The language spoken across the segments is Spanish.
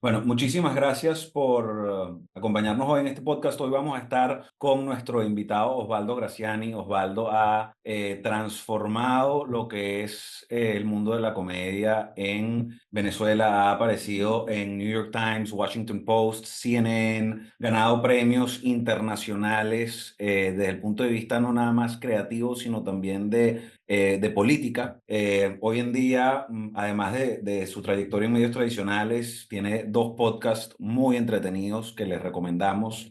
Bueno, muchísimas gracias por acompañarnos hoy en este podcast. Hoy vamos a estar con nuestro invitado Osvaldo Graziani. Osvaldo ha transformado lo que es el mundo de la comedia en Venezuela. Ha aparecido en New York Times, Washington Post, CNN, ganado premios internacionales desde el punto de vista no nada más creativo, sino también de política. Hoy en día, además de su trayectoria en medios tradicionales, tiene dos podcasts muy entretenidos que les recomendamos.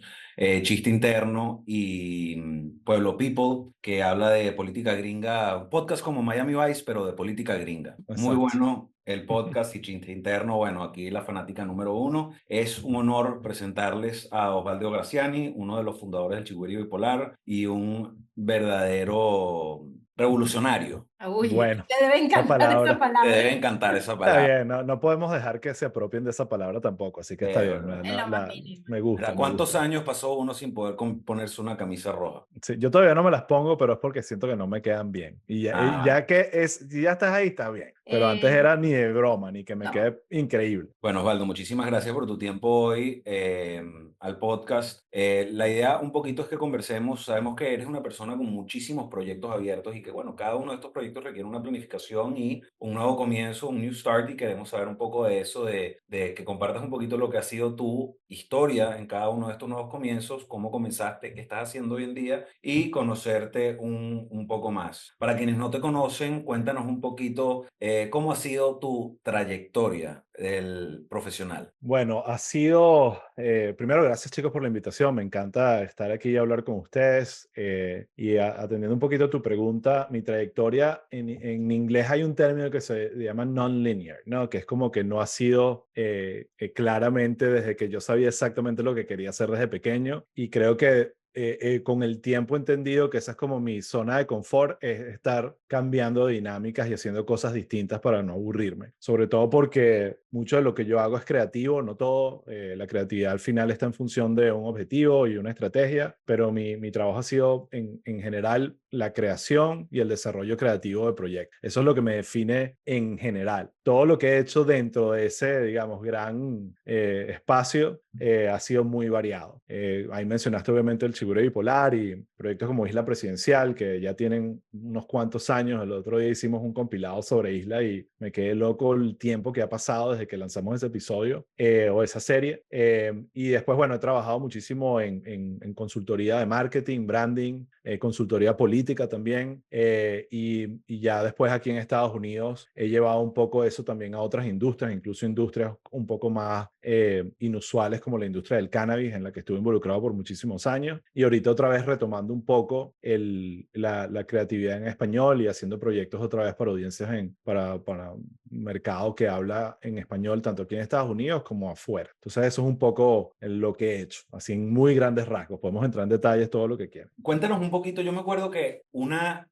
Chiste Interno y Pueblo People, que habla de política gringa, un podcast como Miami Vice, pero de política gringa. Muy Exacto. bueno el podcast y Chiste Interno. Bueno, aquí la fanática número uno. Es un honor presentarles a Osvaldo Graziani, uno de los fundadores del Chigüiro Bipolar y un verdadero revolucionario. Uy, Bueno, te debe esa encantar esa palabra. Te palabra. debe encantar esa Está palabra. bien, no podemos dejar que se apropien de esa palabra tampoco, así que está bien. ¿Verdad? En lo más mínimo. Me gusta, ¿Verdad? me ¿Cuántos gusta. años pasó uno sin poder ponerse una camisa roja? Sí, yo todavía no me las pongo, pero es porque siento que no me quedan bien. Y Ah, ya que si ya estás ahí, está bien. Pero antes Eh, era ni de broma, ni que me no. quede increíble. bueno, Osvaldo, muchísimas gracias por tu tiempo hoy al podcast. La idea un poquito es que conversemos. Sabemos que eres una persona con muchísimos proyectos abiertos y que, bueno, cada uno de estos proyectos requiere una planificación y un nuevo comienzo, un new start, y queremos saber un poco de eso, de que compartas un poquito lo que ha sido tu historia en cada uno de estos nuevos comienzos, cómo comenzaste, qué estás haciendo hoy en día y conocerte un poco más. Para quienes no te conocen, cuéntanos un poquito cómo ha sido tu trayectoria del profesional. Bueno, ha sido, primero, gracias chicos por la invitación. Me encanta estar aquí y hablar con ustedes. Atendiendo un poquito a tu pregunta, mi trayectoria, en inglés hay un término que se llama non-linear, ¿no? Que es como que no ha sido claramente desde que yo sabía exactamente lo que quería hacer desde pequeño. Y creo que con el tiempo he entendido que esa es como mi zona de confort, es estar cambiando dinámicas y haciendo cosas distintas para no aburrirme. Sobre todo porque mucho de lo que yo hago es creativo, no todo. La creatividad al final está en función de un objetivo y una estrategia, pero mi trabajo ha sido en general la creación y el desarrollo creativo de proyectos. Eso es lo que me define en general. Todo lo que he hecho dentro de ese, digamos, gran espacio ha sido muy variado. Ahí mencionaste obviamente el Chigureo Bipolar y proyectos como Isla Presidencial, que ya tienen unos cuantos años. El otro día hicimos un compilado sobre Isla y me quedé loco el tiempo que ha pasado desde que lanzamos ese episodio o esa serie. Y después, bueno, he trabajado muchísimo en consultoría de marketing, branding, consultoría política también. Y ya después aquí en Estados Unidos he llevado un poco eso también a otras industrias, incluso industrias un poco más inusuales como la industria del cannabis, en la que estuve involucrado por muchísimos años. Y ahorita otra vez retomando un poco la creatividad en español y haciendo proyectos otra vez para audiencias para un mercado que habla en español, tanto aquí en Estados Unidos como afuera. Entonces eso es un poco lo que he hecho, así en muy grandes rasgos. Podemos entrar en detalles todo lo que quieran. Cuéntanos un poquito, yo me acuerdo que una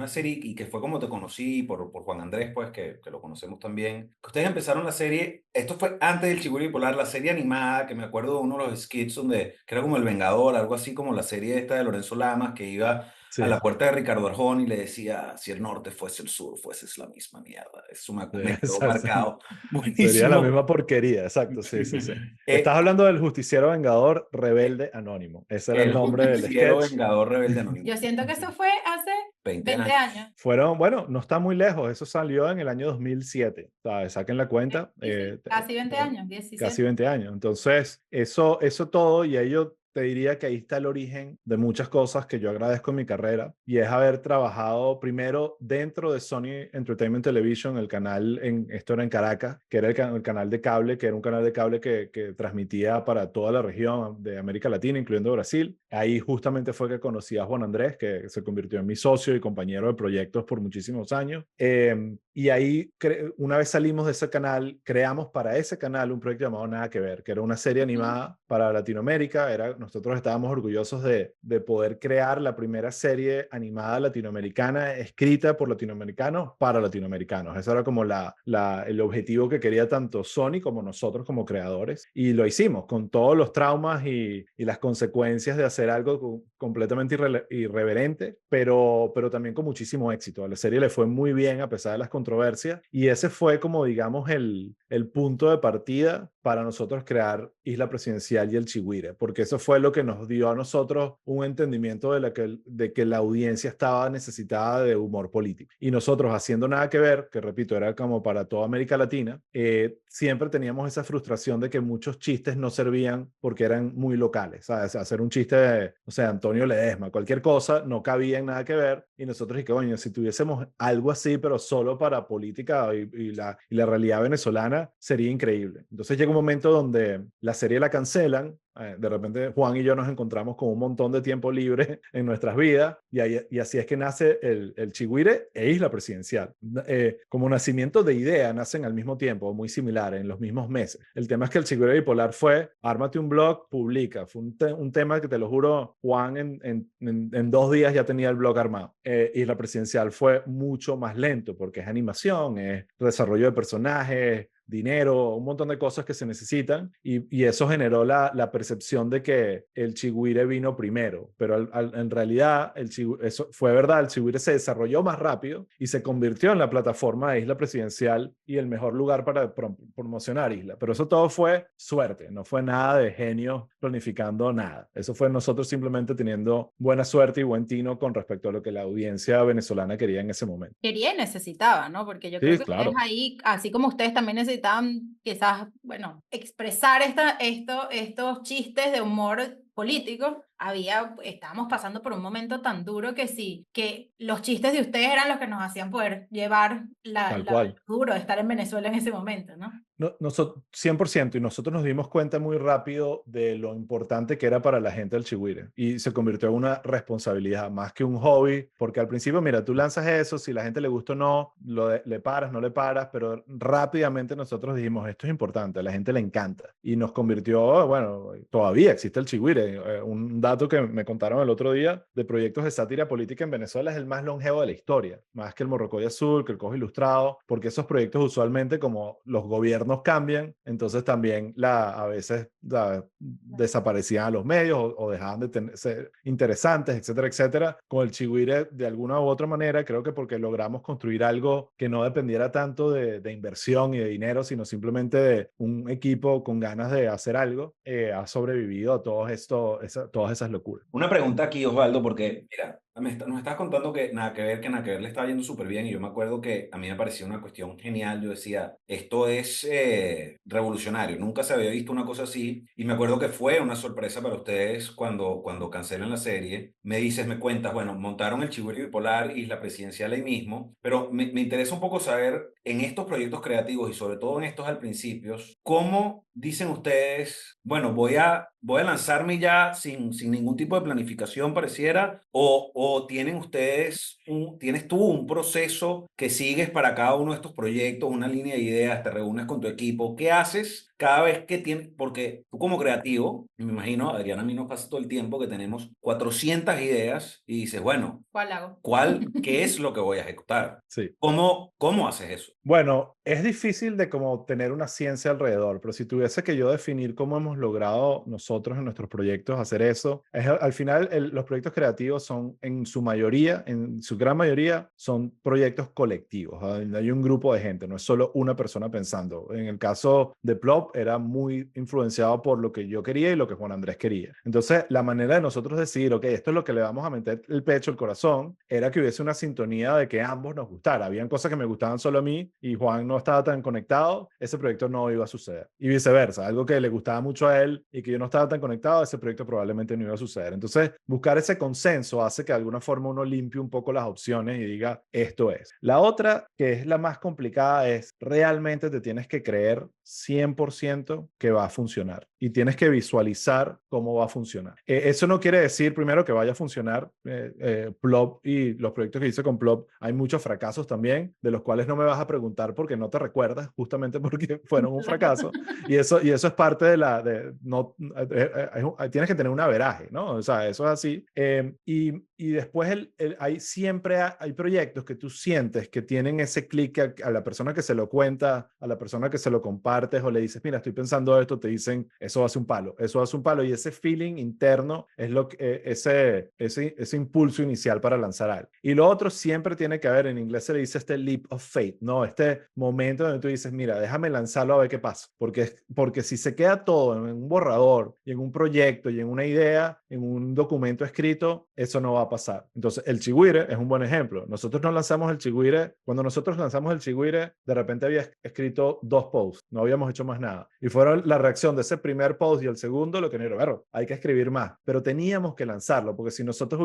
serie, y que fue como te conocí por Juan Andrés, pues que lo conocemos también, que ustedes empezaron la serie, esto fue antes del Chigüiro Bipolar, la serie animada, que me acuerdo de uno de los skits donde, que era como El Vengador, algo así como la serie esta de Lorenzo Lamas, que iba a Sí, la puerta de Ricardo Arjona y le decía, si el norte fuese el sur, fuese la misma mierda. Eso sí, me quedó exacto. marcado. Sería la Buenísimo. misma porquería, exacto, sí, sí, sí. Eh, Estás hablando del justiciero vengador rebelde anónimo. Ese era el el nombre del justiciero sketch. vengador rebelde anónimo. Yo siento que eso fue hace 20 20 años. años. Fueron, bueno, no está muy lejos, eso salió en el año 2007. ¿Sabes? Saquen la cuenta, Sí, sí, casi 20 años, 17. casi 20 años. Entonces, eso todo, y ahí yo te diría que ahí está el origen de muchas cosas que yo agradezco en mi carrera, y es haber trabajado primero dentro de Sony Entertainment Television, el canal, esto era en Caracas, que era el canal de cable, que era un canal de cable que transmitía para toda la región de América Latina, incluyendo Brasil. Ahí justamente fue que conocí a Juan Andrés, que se convirtió en mi socio y compañero de proyectos por muchísimos años. Y ahí, una vez salimos de ese canal, creamos para ese canal un proyecto llamado Nada que Ver, que era una serie animada para Latinoamérica. Nosotros estábamos orgullosos de poder crear la primera serie animada latinoamericana escrita por latinoamericanos para latinoamericanos. Eso era como el objetivo que quería tanto Sony como nosotros como creadores. Y lo hicimos con todos los traumas y las consecuencias de hacer algo completamente irreverente, pero también con muchísimo éxito. A la serie le fue muy bien a pesar de las controversias y ese fue como, digamos, el punto de partida para nosotros crear Isla Presidencial y El Chigüire, porque eso fue lo que nos dio a nosotros un entendimiento de que la audiencia estaba necesitada de humor político. Y nosotros, haciendo Nada que Ver, que repito, era como para toda América Latina, siempre teníamos esa frustración de que muchos chistes no servían porque eran muy locales, ¿sabes? Hacer un chiste de, o sea, Antonio Ledesma, cualquier cosa, no cabía en Nada que Ver, y nosotros, y que coño, si tuviésemos algo así, pero solo para política y la realidad venezolana, sería increíble. Entonces llega un momento donde la serie la cancelan, de repente Juan y yo nos encontramos con un montón de tiempo libre en nuestras vidas y así es que nace el Chigüire e Isla Presidencial. Como nacimiento de idea nacen al mismo tiempo, muy similares, en los mismos meses. El tema es que el Chigüire bipolar fue, ármate un blog, publica. Fue un tema que te lo juro, Juan en 2 días ya tenía el blog armado. Isla Presidencial fue mucho más lento porque es animación, es desarrollo de personajes, dinero, un montón de cosas que se necesitan y eso generó la percepción de que el Chigüire vino primero, pero en realidad eso fue verdad, el Chigüire se desarrolló más rápido y se convirtió en la plataforma de Isla Presidencial y el mejor lugar para promocionar Isla, pero eso todo fue suerte, no fue nada de genio planificando nada, eso fue nosotros simplemente teniendo buena suerte y buen tino con respecto a lo que la audiencia venezolana quería en ese momento. Quería y necesitaba, ¿no? Porque yo creo Sí, que ustedes claro. ahí, así como ustedes también necesitaban quizás, bueno, expresar estos chistes de humor político, estábamos pasando por un momento tan duro que sí, que los chistes de ustedes eran los que nos hacían poder llevar Tal lo cual. duro de estar en Venezuela en ese momento, ¿no? No, 100%, y nosotros nos dimos cuenta muy rápido de lo importante que era para la gente el Chigüire y se convirtió en una responsabilidad más que un hobby, porque al principio, mira, tú lanzas eso, si la gente le gusta o no, le paras, no le paras, pero rápidamente nosotros dijimos, esto es importante, a la gente le encanta y nos convirtió, bueno, todavía existe el Chigüire. Un dato que me contaron el otro día de proyectos de sátira política en Venezuela es el más longevo de la historia, más que el Morrocoy Azul, que el Cojo Ilustrado, porque esos proyectos usualmente como los gobiernos cambian, entonces también a veces desaparecían a los medios o dejaban de ser interesantes, etcétera, etcétera. Con el Chigüire, de alguna u otra manera, creo que porque logramos construir algo que no dependiera tanto de inversión y de dinero, sino simplemente de un equipo con ganas de hacer algo, ha sobrevivido a todas esas locuras. Una pregunta aquí, Osvaldo, porque, mira, nos estás contando que Nada que Ver le estaba yendo súper bien y yo me acuerdo que a mí me parecía una cuestión genial. Yo decía, esto es revolucionario, nunca se había visto una cosa así y me acuerdo que fue una sorpresa para ustedes cuando cancelan la serie. Me cuentas, bueno, montaron el Chigüire Bipolar y la Presidencial ahí mismo, pero me interesa un poco saber en estos proyectos creativos y sobre todo en estos al principio, ¿cómo dicen ustedes, bueno, voy a lanzarme ya sin ningún tipo de planificación pareciera, o tienen ustedes, tienes tú un proceso que sigues para cada uno de estos proyectos, una línea de ideas, te reúnes con tu equipo, ¿qué haces cada vez que tienes? Porque tú como creativo, me imagino, Adriana, a mí nos pasa todo el tiempo que tenemos 400 ideas y dices, bueno, ¿Cuál hago? ¿qué es lo que voy a ejecutar? Sí. ¿Cómo haces eso? Bueno, es difícil de como tener una ciencia alrededor, pero si tuviese que yo definir cómo hemos logrado nosotros en nuestros proyectos hacer eso, al final los proyectos creativos son en su mayoría, en su gran mayoría, son proyectos colectivos. Hay un grupo de gente, no es solo una persona pensando. En el caso de Plop era muy influenciado por lo que yo quería y lo que Juan Andrés quería. Entonces, la manera de nosotros decidir, ok, esto es lo que le vamos a meter el pecho, el corazón, era que hubiese una sintonía de que ambos nos gustara. Habían cosas que me gustaban solo a mí y Juan no estaba tan conectado, ese proyecto no iba a suceder. Y viceversa, algo que le gustaba mucho a él y que yo no estaba tan conectado, ese proyecto probablemente no iba a suceder. Entonces, buscar ese consenso hace que de alguna forma uno limpie un poco las opciones y diga, esto es. La otra, que es la más complicada, es realmente te tienes que creer 100% que va a funcionar y tienes que visualizar cómo va a funcionar. Eso no quiere decir primero que vaya a funcionar. Plop y los proyectos que hice con Plop, hay muchos fracasos también, de los cuales no me vas a preguntar porque no te recuerdas, justamente porque fueron un fracaso. Y eso es parte de tienes que tener un averaje, ¿no? O sea, eso es así. Y después siempre hay proyectos que tú sientes que tienen ese clic a la persona que se lo cuenta, a la persona que se lo compartes o le dices, mira, estoy pensando esto, te dicen, eso hace un palo, eso hace un palo, y ese feeling interno es lo que, ese impulso inicial para lanzar algo. Y lo otro siempre tiene que haber, en inglés se le dice este leap of faith, ¿no? Este momento donde tú dices, mira, déjame lanzarlo a ver qué pasa, porque si se queda todo en un borrador y en un proyecto y en una idea, en un documento escrito, eso no va a pasar. Entonces, el Chigüire es un buen ejemplo. Nosotros no lanzamos el Chigüire, cuando nosotros lanzamos el Chigüire, de repente había escrito 2 posts, no habíamos hecho más nada. Y fueron la reacción de ese primer post y el segundo, lo que nos dijeron, bueno, hay que escribir más, pero teníamos que lanzarlo, porque si nosotros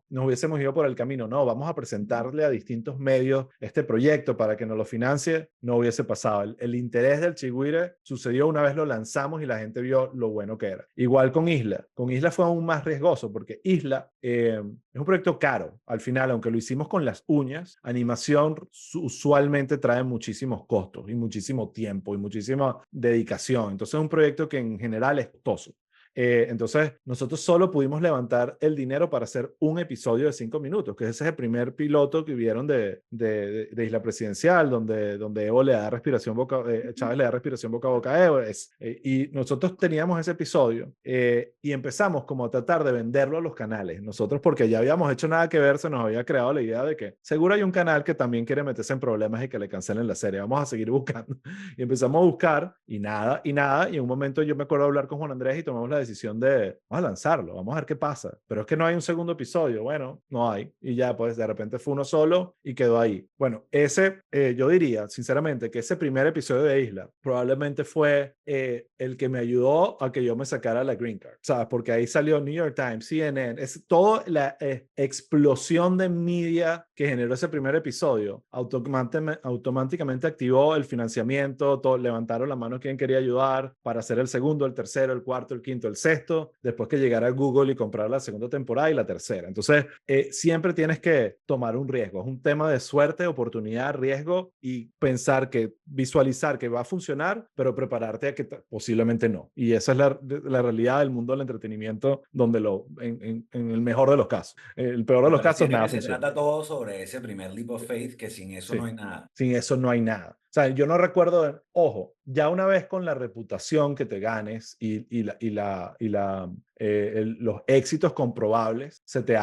nos hubiésemos ido por el camino, no, vamos a presentarle a distintos medios este proyecto para que nos lo financie, no hubiese pasado. El interés del Chigüire sucedió una vez lo lanzamos y la gente vio lo bueno que era. Igual con Isla. Con Isla fue aún más riesgoso porque Isla es un proyecto caro. Al final, aunque lo hicimos con las uñas, animación usualmente trae muchísimos costos y muchísimo tiempo y muchísima dedicación. Entonces es un proyecto que en general es costoso. Entonces, nosotros solo pudimos levantar el dinero para hacer un episodio de 5 minutos, que ese es el primer piloto que vieron de Isla Presidencial, donde Evo le da respiración Chávez le da respiración boca a boca a Evo. Y nosotros teníamos ese episodio y empezamos como a tratar de venderlo a los canales. Nosotros, porque ya habíamos hecho nada que ver, se nos había creado la idea de que seguro hay un canal que también quiere meterse en problemas y que le cancelen la serie. Vamos a seguir buscando. Y empezamos a buscar y nada, y en un momento yo me acuerdo de hablar con Juan Andrés y tomamos la decisión de, vamos a lanzarlo, vamos a ver qué pasa. Pero es que no hay un segundo episodio. Bueno, no hay. Y ya, pues de repente fue uno solo y quedó ahí. Bueno, yo diría, sinceramente, que ese primer episodio de Isla probablemente fue el que me ayudó a que yo me sacara la Green Card, ¿sabes? Porque ahí salió New York Times, CNN, es toda la explosión de media que generó ese primer episodio. Automáticamente activó el financiamiento, levantaron la mano quien quería ayudar para hacer el segundo, el tercero, el cuarto, el quinto, el sexto, después que llegara Google y comprar la segunda temporada y la tercera. Entonces, siempre tienes que tomar un riesgo. Es un tema de suerte, oportunidad, riesgo y visualizar que va a funcionar, pero prepararte a que posiblemente no. Y esa es la realidad del mundo del entretenimiento, donde en el mejor de los casos. El peor de los casos, nada funciona. Se funciona. trata todo sobre ese primer leap of faith, que sin eso Sí. no hay nada. Sin eso no hay nada. O sea, yo no recuerdo, ojo, ya una vez con la reputación que te ganes los éxitos comprobables, se te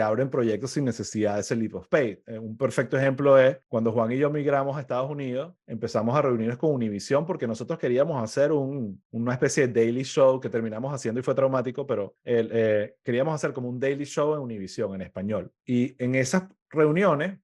abren proyectos sin necesidad de ese leap of faith. Un perfecto ejemplo es cuando Juan y yo migramos a Estados Unidos, empezamos a reunirnos con Univision porque nosotros queríamos hacer una especie de daily show que terminamos haciendo y fue traumático, pero queríamos hacer como un daily show en Univision en español. Y en esas reuniones,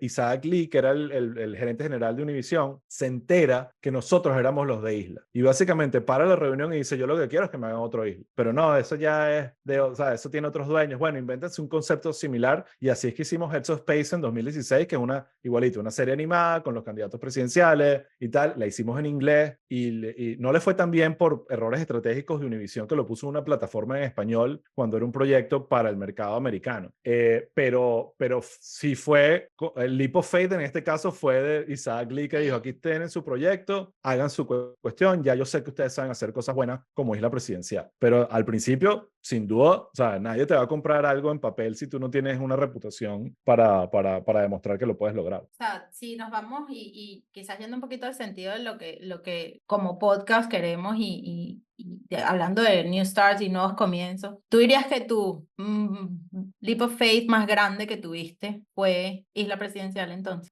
Isaac Lee, que era el gerente general de Univision, se entera que nosotros éramos los de Isla. Y básicamente para la reunión y dice, yo lo que quiero es que me hagan otro Isla. Pero no, eso ya es o sea, eso tiene otros dueños. Bueno, invéntense un concepto similar y así es que hicimos Heads of Space en 2016, que es una serie animada con los candidatos presidenciales y tal. La hicimos en inglés y no le fue tan bien por errores estratégicos de Univision, que lo puso en una plataforma en español cuando era un proyecto para el mercado americano. Pero sí fue, el leap of faith en este caso fue de Isaac Lee, que dijo, aquí tienen su proyecto, hagan su cuestión, ya yo sé que ustedes saben hacer cosas buenas como Isla Presidencial. Pero al principio, sin duda, o sea, nadie te va a comprar algo en papel si tú no tienes una reputación para demostrar que lo puedes lograr. O sea, si nos vamos y quizás yendo un poquito al sentido de lo que como podcast queremos hablando de New Starts y nuevos comienzos, ¿tú dirías que tu leap of faith más grande que tuviste fue Isla Presidencial entonces?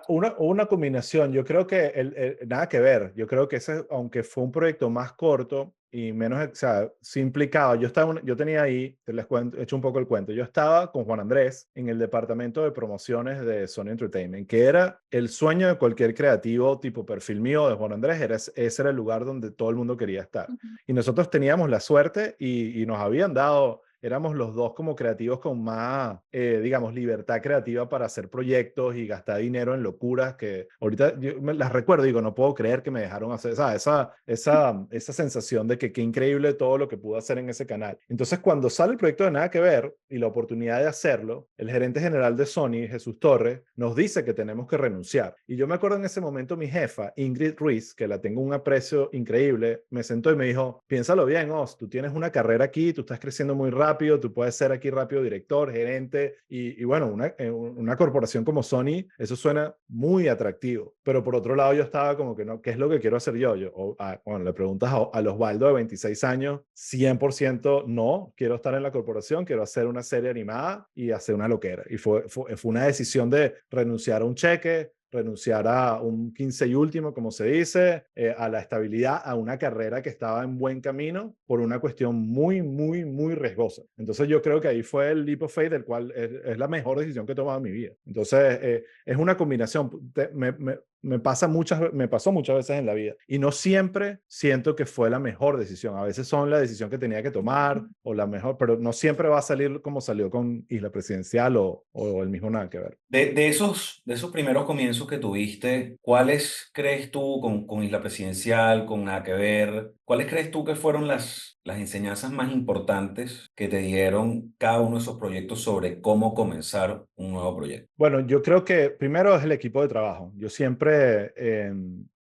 Una combinación, yo creo que nada que ver, yo creo que ese, aunque fue un proyecto más corto y menos, o sea, sí implicaba, yo tenía ahí, les cuento, he hecho un poco el cuento, yo estaba con Juan Andrés en el departamento de promociones de Sony Entertainment, que era el sueño de cualquier creativo tipo perfil mío de Juan Andrés, ese era el lugar donde todo el mundo quería estar. Y nosotros teníamos la suerte y nos habían dado éramos los dos como creativos con más, digamos, libertad creativa para hacer proyectos y gastar dinero en locuras que ahorita yo las recuerdo y digo, no puedo creer que me dejaron hacer esa sensación de que qué increíble todo lo que pude hacer en ese canal. Entonces, cuando sale el proyecto de Nada que Ver y la oportunidad de hacerlo, el gerente general de Sony, Jesús Torres, nos dice que tenemos que renunciar. Y yo me acuerdo en ese momento mi jefa, Ingrid Ruiz, que la tengo un aprecio increíble, me sentó y me dijo, piénsalo bien, Oz, tú tienes una carrera aquí, tú estás creciendo muy rápido, rápido, tú puedes ser aquí rápido director, gerente, y bueno, una corporación como Sony, eso suena muy atractivo, pero por otro lado yo estaba como que no, ¿qué es lo que quiero hacer yo? Bueno, le preguntas a los Osvaldo de 26 años, 100% no, quiero estar en la corporación, quiero hacer una serie animada y hacer una loquera. Y fue una decisión de renunciar a un cheque, renunciar a un 15 y último, como se dice, a la estabilidad, a una carrera que estaba en buen camino por una cuestión muy, muy, muy riesgosa. Entonces yo creo que ahí fue el leap of faith, del cual es la mejor decisión que he tomado en mi vida. Entonces es una combinación. Me pasó muchas veces en la vida y no siempre siento que fue la mejor decisión. A veces son la decisión que tenía que tomar o la mejor, pero no siempre va a salir como salió con Isla Presidencial o el mismo Nada que Ver. De esos primeros comienzos que tuviste, ¿cuáles crees tú con Isla Presidencial, con Nada que Ver, cuáles crees tú que fueron las enseñanzas más importantes que te dieron cada uno de esos proyectos sobre cómo comenzar un nuevo proyecto? Bueno, yo creo que primero es el equipo de trabajo. Yo siempre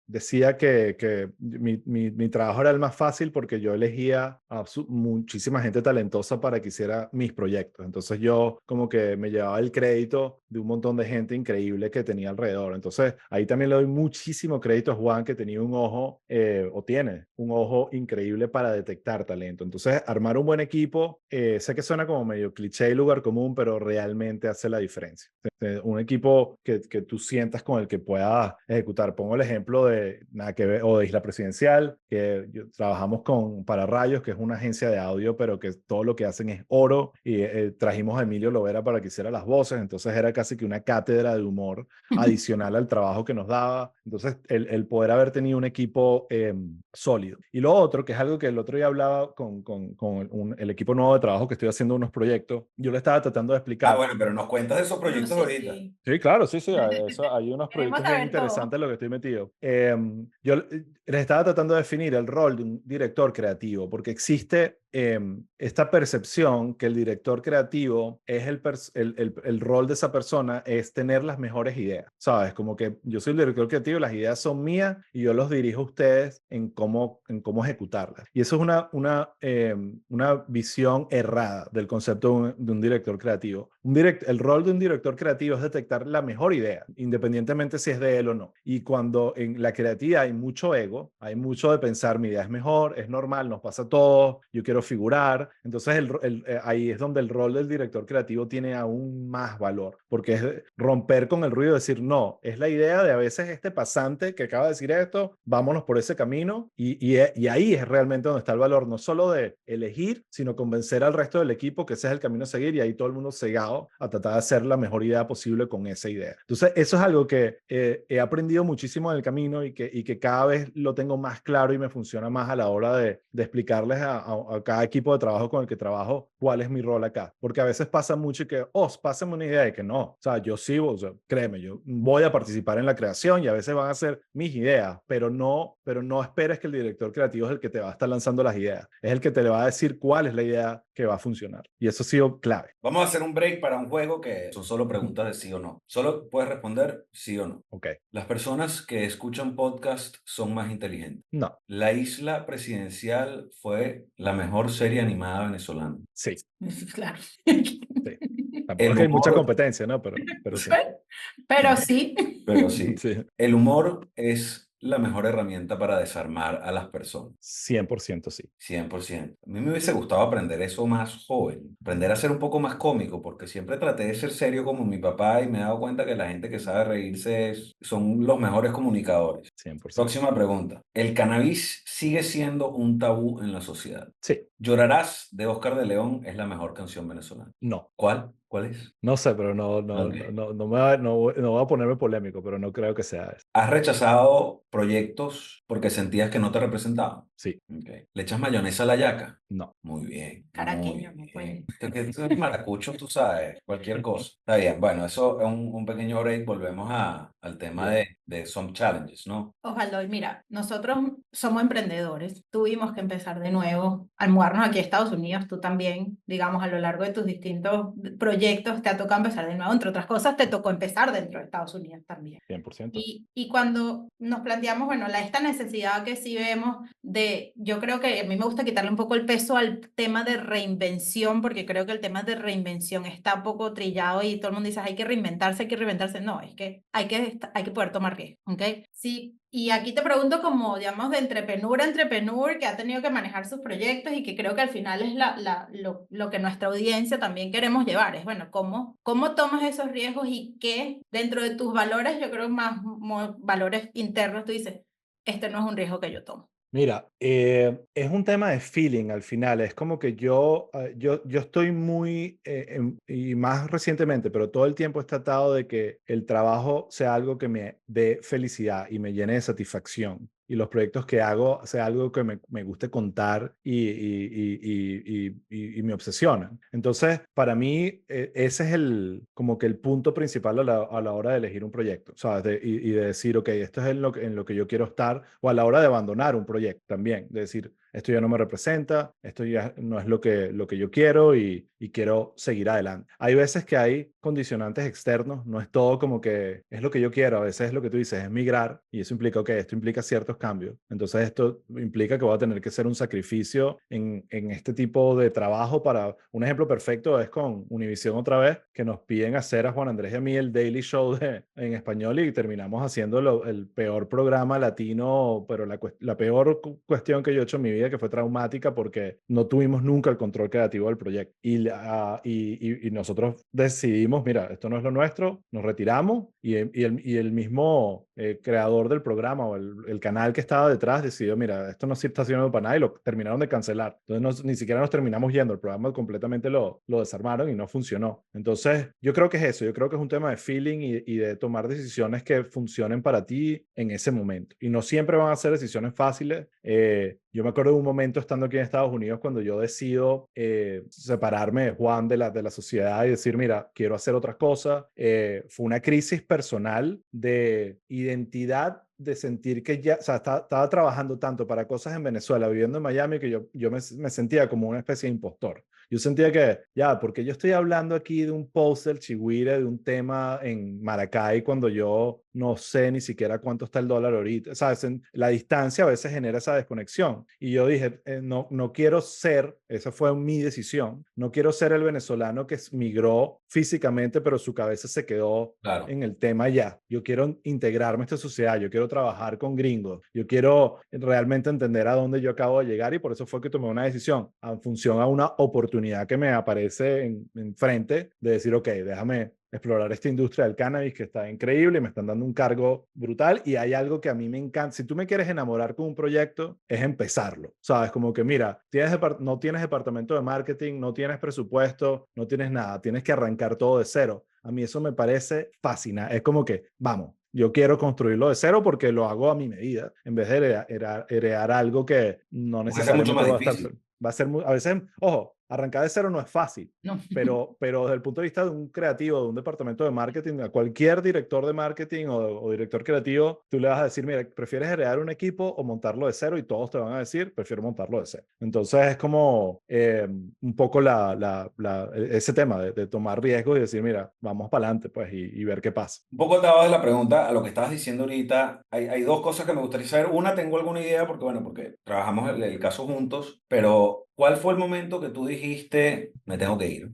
decía que mi trabajo era el más fácil porque yo elegía a muchísima gente talentosa para que hiciera mis proyectos. Entonces yo como que me llevaba el crédito de un montón de gente increíble que tenía alrededor. Entonces ahí también le doy muchísimo crédito a Juan, que tenía un ojo, o tiene un ojo increíble para detectar talento. Entonces armar un buen equipo, sé que suena como medio cliché y lugar común, pero realmente hace la diferencia. Un equipo que tú sientas con el que puedas ejecutar. Pongo el ejemplo de Nada que Ver o de Isla Presidencial, que trabajamos con Para Rayos, que es una agencia de audio, pero que todo lo que hacen es oro, y trajimos a Emilio Lovera para que hiciera las voces. Entonces era casi que una cátedra de humor adicional al trabajo que nos daba. Entonces el poder haber tenido un equipo sólido. Y lo otro, que es algo que el otro día hablaba con el equipo nuevo de trabajo, que estoy haciendo unos proyectos, yo le estaba tratando de Ah, explicar. bueno, pero nos cuentas de esos proyectos ahorita. Sí. Sí, claro, sí, hay unos Queremos proyectos bien saber todo. interesantes en los que estoy metido. Yo les estaba tratando de definir el rol de un director creativo, porque existe esta percepción que el director creativo es el rol de esa persona es tener las mejores ideas, ¿sabes? Como que yo soy el director creativo, las ideas son mías y yo los dirijo a ustedes en cómo ejecutarlas. Y eso es una visión errada del concepto de un director creativo. El rol de un director creativo es detectar la mejor idea, independientemente si es de él o no. Y cuando en la creatividad hay mucho ego, hay mucho de pensar, mi idea es mejor, es normal, nos pasa a todos, yo quiero figurar. Entonces ahí es donde el rol del director creativo tiene aún más valor, porque es romper con el ruido y decir, no, es la idea de a veces este pasante que acaba de decir esto, vámonos por ese camino, y ahí es realmente donde está el valor, no solo de elegir, sino convencer al resto del equipo que ese es el camino a seguir, y ahí todo el mundo cegado a tratar de hacer la mejor idea posible con esa idea. Entonces eso es algo que he aprendido muchísimo en el camino, y que cada vez lo tengo más claro y me funciona más a la hora de explicarles a cada equipo de trabajo con el que trabajo cuál es mi rol acá. Porque a veces pasa mucho que, pásenme una idea, y que no. O sea, yo sí, o sea, créeme, yo voy a participar en la creación y a veces van a ser mis ideas, pero no esperes que el director creativo es el que te va a estar lanzando las ideas. Es el que te le va a decir cuál es la idea que va a funcionar. Y eso ha sido clave. Vamos a hacer un break para un juego que son solo preguntas de sí o no. Solo puedes responder sí o no. Ok. Las personas que escuchan podcast son más inteligentes. No. La Isla Presidencial fue la mejor serie animada venezolana. Sí. Claro. Sí. Tampoco es que hay mucha competencia, ¿no? Pero sí. Pero sí. Pero sí. Sí. El humor es la mejor herramienta para desarmar a las personas. 100% sí. 100%. A mí me hubiese gustado aprender eso más joven, aprender a ser un poco más cómico, porque siempre traté de ser serio como mi papá y me he dado cuenta que la gente que sabe reírse son los mejores comunicadores. 100%. Próxima pregunta. ¿El cannabis sigue siendo un tabú en la sociedad? Sí. Llorarás de Oscar de León es la mejor canción venezolana. No. ¿Cuál? ¿Cuál es? No sé, pero no Ok. voy a ponerme polémico, pero no creo que sea eso. ¿Has rechazado proyectos porque sentías que no te representaban? Sí. Ok. ¿Le echas mayonesa a la yaca? No. Muy bien. Caraqueño, Muy no puede. bien. Es que maracucho, tú sabes, cualquier cosa. Está bien. Bueno, eso es un pequeño break. Volvemos al tema de some challenges, ¿no? Osvaldo, mira, nosotros somos emprendedores, tuvimos que empezar de nuevo, al mudarnos aquí a Estados Unidos, tú también, digamos, a lo largo de tus distintos proyectos proyectos te ha tocado empezar de nuevo? Entre otras cosas, te tocó empezar dentro de Estados Unidos también. 100%. Y cuando nos planteamos, bueno, esta necesidad que sí vemos de, yo creo que a mí me gusta quitarle un poco el peso al tema de reinvención, porque creo que el tema de reinvención está un poco trillado y todo el mundo dice, hay que reinventarse, hay que reinventarse. No, es que hay que poder tomar riesgo, ¿ok? Sí, y aquí te pregunto como, digamos, de entrepreneur a entrepreneur que ha tenido que manejar sus proyectos y que creo que al final es lo que nuestra audiencia también queremos llevar. Es, bueno, ¿cómo tomas esos riesgos y qué dentro de tus valores, yo creo más valores internos, tú dices, este no es un riesgo que yo tomo? Mira, es un tema de feeling al final. Es como que yo estoy muy, y más recientemente, pero todo el tiempo he tratado de que el trabajo sea algo que me dé felicidad y me llene de satisfacción. Y los proyectos que hago sea algo que me guste contar y me obsesionan. Entonces, para mí, ese es como que el punto principal a la hora de elegir un proyecto, ¿sabes? Y de decir, ok, esto es en lo que yo quiero estar, o a la hora de abandonar un proyecto también, de decir, esto ya no me representa, esto ya no es lo que yo quiero y quiero seguir adelante. Hay veces que hay condicionantes externos, no es todo como que es lo que yo quiero, a veces es lo que tú dices, es migrar y eso implica, ok, esto implica ciertos cambios. Entonces esto implica que voy a tener que hacer un sacrificio en este tipo de trabajo. Para un ejemplo perfecto es con Univision otra vez, que nos piden hacer a Juan Andrés y a mí el Daily Show en español y terminamos haciendo el peor programa latino, pero la peor cuestión que yo he hecho en mi vida, que fue traumática porque no tuvimos nunca el control creativo del proyecto. Y nosotros decidimos, mira, esto no es lo nuestro, nos retiramos y el mismo creador del programa o el canal que estaba detrás decidió, mira, esto no está sirviendo para nada y lo terminaron de cancelar. Entonces ni siquiera nos terminamos yendo, el programa completamente lo desarmaron y no funcionó. Entonces yo creo que es eso, yo creo que es un tema de feeling y de tomar decisiones que funcionen para ti en ese momento. Y no siempre van a ser decisiones fáciles. Yo me acuerdo de un momento estando aquí en Estados Unidos cuando yo decido separarme de Juan de la sociedad y decir, mira, quiero hacer otras cosas. Fue una crisis personal de identidad, de sentir que ya, o sea, estaba trabajando tanto para cosas en Venezuela, viviendo en Miami, que yo me sentía como una especie de impostor. Yo sentía que, ya, porque yo estoy hablando aquí de un post del Chigüire, de un tema en Maracay, cuando yo no sé ni siquiera cuánto está el dólar ahorita. ¿Sabes? La distancia a veces genera esa desconexión. Y yo dije, no quiero ser, esa fue mi decisión, no quiero ser el venezolano que migró físicamente, pero su cabeza se quedó en el tema ya. Yo quiero integrarme a esta sociedad, yo quiero trabajar con gringos, yo quiero realmente entender a dónde yo acabo de llegar y por eso fue que tomé una decisión en función a una oportunidad que me aparece enfrente de decir, ok, déjame explorar esta industria del cannabis que está increíble, me están dando un cargo brutal y hay algo que a mí me encanta. Si tú me quieres enamorar con un proyecto, es empezarlo. Sabes, como que mira, no tienes departamento de marketing, no tienes presupuesto, no tienes nada, tienes que arrancar todo de cero. A mí eso me parece fascinante. Es como que, vamos, yo quiero construirlo de cero porque lo hago a mi medida, en vez de heredar algo que no necesariamente va a estar. Va a ser a veces, ojo, arrancar de cero no es fácil, no. pero desde el punto de vista de un creativo, de un departamento de marketing, a cualquier director de marketing o director creativo, tú le vas a decir, mira, ¿prefieres heredar un equipo o montarlo de cero? Y todos te van a decir, prefiero montarlo de cero. Entonces es como un poco ese tema de tomar riesgos y decir, mira, vamos para adelante pues, y ver qué pasa. Un poco dado de la pregunta a lo que estabas diciendo ahorita, hay dos cosas que me gustaría saber. Una, tengo alguna idea porque, bueno, porque trabajamos el caso juntos, pero ¿cuál fue el momento que tú dijiste, me tengo que ir?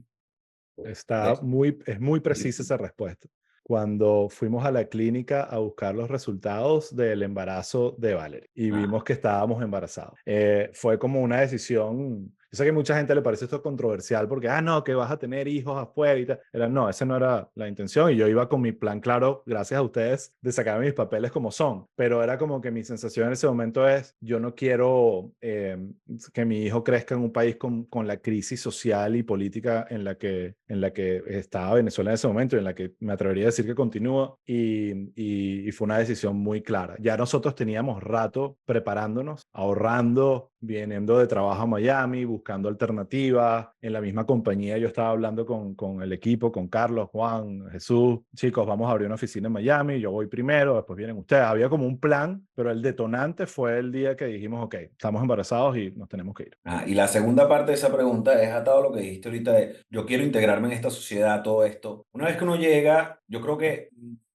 Es muy precisa esa respuesta. Cuando fuimos a la clínica a buscar los resultados del embarazo de Valerie y vimos que estábamos embarazados. Fue como una decisión. Yo sé que a mucha gente le parece esto controversial porque, no, que vas a tener hijos afuera y tal. No, esa no era la intención y yo iba con mi plan claro, gracias a ustedes, de sacar mis papeles como son. Pero era como que mi sensación en ese momento es, yo no quiero que mi hijo crezca en un país con la crisis social y política en la que estaba Venezuela en ese momento y en la que me atrevería a decir que continúa y fue una decisión muy clara. Ya nosotros teníamos rato preparándonos, ahorrando, viniendo de trabajo a Miami, buscando alternativas. En la misma compañía yo estaba hablando con el equipo, con Carlos, Juan, Jesús. Chicos, vamos a abrir una oficina en Miami, yo voy primero, después vienen ustedes. Había como un plan, pero el detonante fue el día que dijimos, ok, estamos embarazados y nos tenemos que ir. Y la segunda parte de esa pregunta es atado a lo que dijiste ahorita de yo quiero integrarme en esta sociedad, todo esto. Una vez que uno llega, yo creo que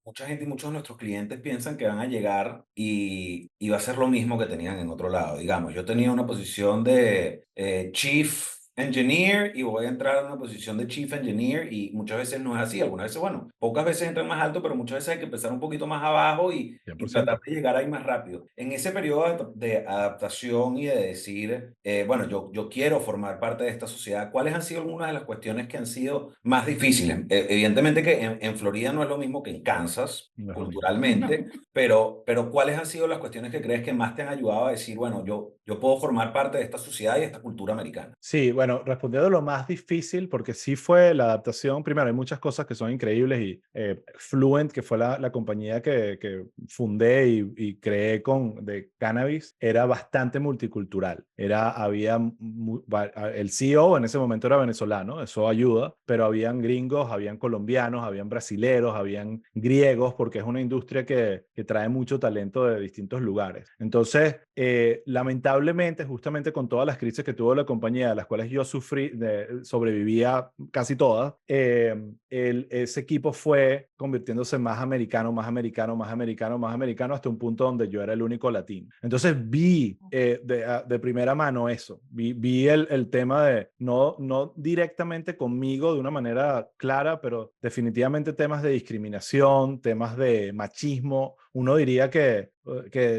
mucha gente y muchos de nuestros clientes piensan que van a llegar y va a ser lo mismo que tenían en otro lado. Digamos, yo tenía una posición de Chief Engineer y voy a entrar a una posición de Chief Engineer y muchas veces no es así. Algunas veces, bueno, pocas veces entran más alto, pero muchas veces hay que empezar un poquito más abajo y tratar 100%. de llegar ahí más rápido. En ese periodo de adaptación y de decir, bueno, yo quiero formar parte de esta sociedad, ¿cuáles han sido algunas de las cuestiones que han sido más difíciles? Evidentemente que en Florida no es lo mismo que en Kansas, No es lo mismo. culturalmente, pero ¿cuáles han sido las cuestiones que crees que más te han ayudado a decir, bueno, yo puedo formar parte de esta sociedad y esta cultura americana? Sí, bueno, respondiendo a lo más difícil, porque sí fue la adaptación. Primero, hay muchas cosas que son increíbles y Fluent, que fue la compañía que fundé y creé de cannabis, era bastante multicultural. El CEO en ese momento era venezolano, eso ayuda, pero habían gringos, habían colombianos, habían brasileros, habían griegos, porque es una industria que trae mucho talento de distintos lugares. Entonces, lamentablemente, justamente con todas las crisis que tuvo la compañía, de las cuales yo sobrevivía casi todas, ese equipo fue convirtiéndose más americano, más americano, más americano, más americano, hasta un punto donde yo era el único latino. Entonces vi de primera mano eso, vi el tema de, no directamente conmigo de una manera clara, pero definitivamente temas de discriminación, temas de machismo. Uno diría que